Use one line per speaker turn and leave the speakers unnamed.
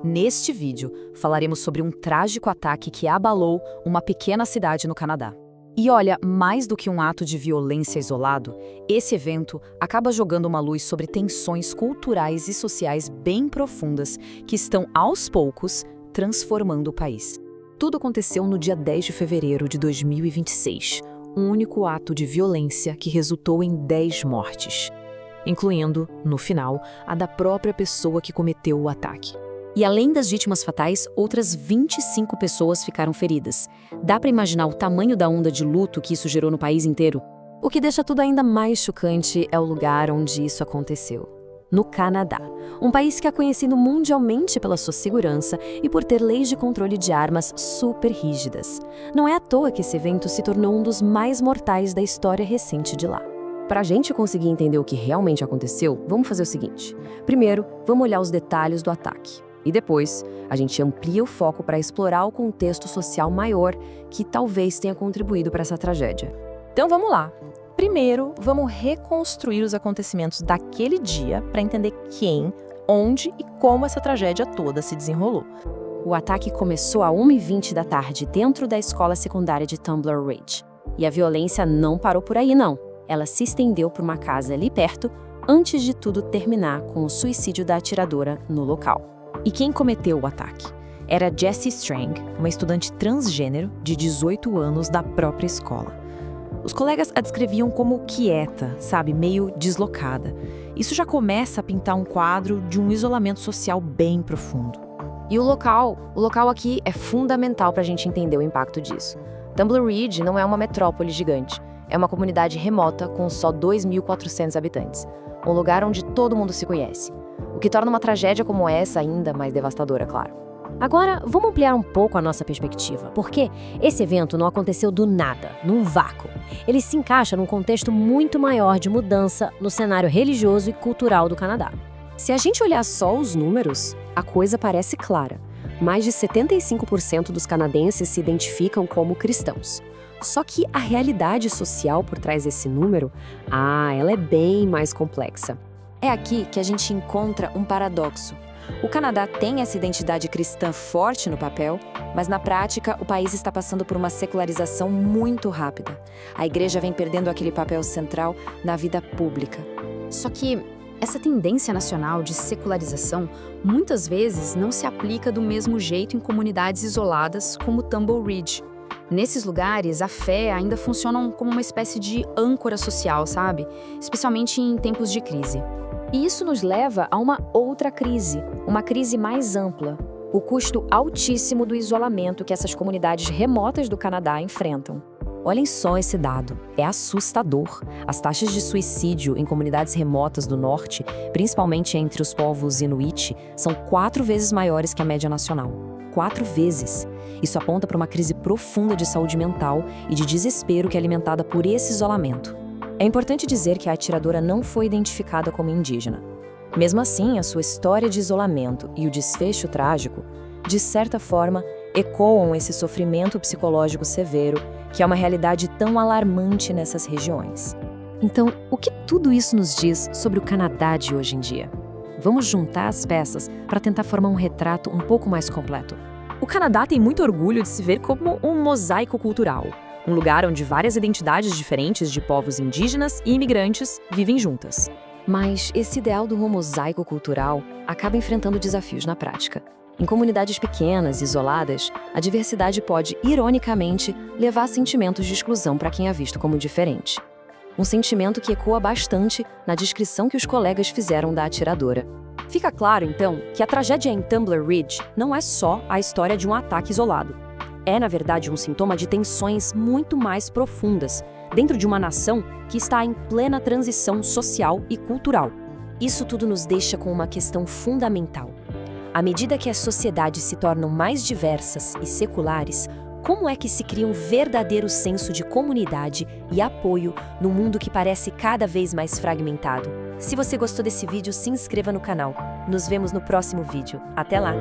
Neste vídeo, falaremos sobre um trágico ataque que abalou uma pequena cidade no Canadá. E olha, mais do que um ato de violência isolado, esse evento acaba jogando uma luz sobre tensões culturais e sociais bem profundas que estão, aos poucos, transformando o país. Tudo aconteceu no dia 10 de fevereiro de 2026, um único ato de violência que resultou em 10 mortes, incluindo, no final, a da própria pessoa que cometeu o ataque. E além das vítimas fatais, outras 25 pessoas ficaram feridas. Dá para imaginar o tamanho da onda de luto que isso gerou no país inteiro? O que deixa tudo ainda mais chocante é o lugar onde isso aconteceu. No Canadá, um país que é conhecido mundialmente pela sua segurança e por ter leis de controle de armas super rígidas. Não é à toa que esse evento se tornou um dos mais mortais da história recente de lá. Para a gente conseguir entender o que realmente aconteceu, vamos fazer o seguinte. Primeiro, vamos olhar os detalhes do ataque. E depois, a gente amplia o foco para explorar o contexto social maior que talvez tenha contribuído para essa tragédia.
Então vamos lá. Primeiro, vamos reconstruir os acontecimentos daquele dia para entender quem, onde e como essa tragédia toda se desenrolou.
O ataque começou às 1h20 da tarde dentro da escola secundária de Tumbler Ridge. E a violência não parou por aí, não. Ela se estendeu para uma casa ali perto, antes de tudo terminar com o suicídio da atiradora no local.
E quem cometeu o ataque? Era Jessie Strang, uma estudante transgênero de 18 anos da própria escola. Os colegas a descreviam como quieta, meio deslocada. Isso já começa a pintar um quadro de um isolamento social bem profundo.
E o local aqui é fundamental para a gente entender o impacto disso. Tumbler Ridge não é uma metrópole gigante. É uma comunidade remota com só 2.400 habitantes. Um lugar onde todo mundo se conhece. O que torna uma tragédia como essa ainda mais devastadora, claro. Agora, vamos ampliar um pouco a nossa perspectiva, porque esse evento não aconteceu do nada, num vácuo. Ele se encaixa num contexto muito maior de mudança no cenário religioso e cultural do Canadá. Se a gente olhar só os números, a coisa parece clara. Mais de 75% dos canadenses se identificam como cristãos. Só que a realidade social por trás desse número, ela é bem mais complexa. É aqui que a gente encontra um paradoxo. O Canadá tem essa identidade cristã forte no papel, mas na prática o país está passando por uma secularização muito rápida. A igreja vem perdendo aquele papel central na vida pública.
Só que essa tendência nacional de secularização muitas vezes não se aplica do mesmo jeito em comunidades isoladas como Tumbler Ridge. Nesses lugares, a fé ainda funciona como uma espécie de âncora social, especialmente em tempos de crise.
E isso nos leva a uma outra crise, uma crise mais ampla, o custo altíssimo do isolamento que essas comunidades remotas do Canadá enfrentam. Olhem só esse dado, é assustador. As taxas de suicídio em comunidades remotas do norte, principalmente entre os povos Inuit, são 4 vezes maiores que a média nacional. 4 vezes. Isso aponta para uma crise profunda de saúde mental e de desespero que é alimentada por esse isolamento. É importante dizer que a atiradora não foi identificada como indígena. Mesmo assim, a sua história de isolamento e o desfecho trágico, de certa forma, ecoam esse sofrimento psicológico severo, que é uma realidade tão alarmante nessas regiões. Então, o que tudo isso nos diz sobre o Canadá de hoje em dia? Vamos juntar as peças para tentar formar um retrato um pouco mais completo.
O Canadá tem muito orgulho de se ver como um mosaico cultural. Um lugar onde várias identidades diferentes de povos indígenas e imigrantes vivem juntas.
Mas esse ideal do mosaico cultural acaba enfrentando desafios na prática. Em comunidades pequenas, isoladas, a diversidade pode, ironicamente, levar a sentimentos de exclusão para quem é visto como diferente. Um sentimento que ecoa bastante na descrição que os colegas fizeram da atiradora. Fica claro, então, que a tragédia em Tumbler Ridge não é só a história de um ataque isolado. É, na verdade, um sintoma de tensões muito mais profundas, dentro de uma nação que está em plena transição social e cultural. Isso tudo nos deixa com uma questão fundamental. À medida que as sociedades se tornam mais diversas e seculares, como é que se cria um verdadeiro senso de comunidade e apoio num mundo que parece cada vez mais fragmentado? Se você gostou desse vídeo, se inscreva no canal. Nos vemos no próximo vídeo. Até lá!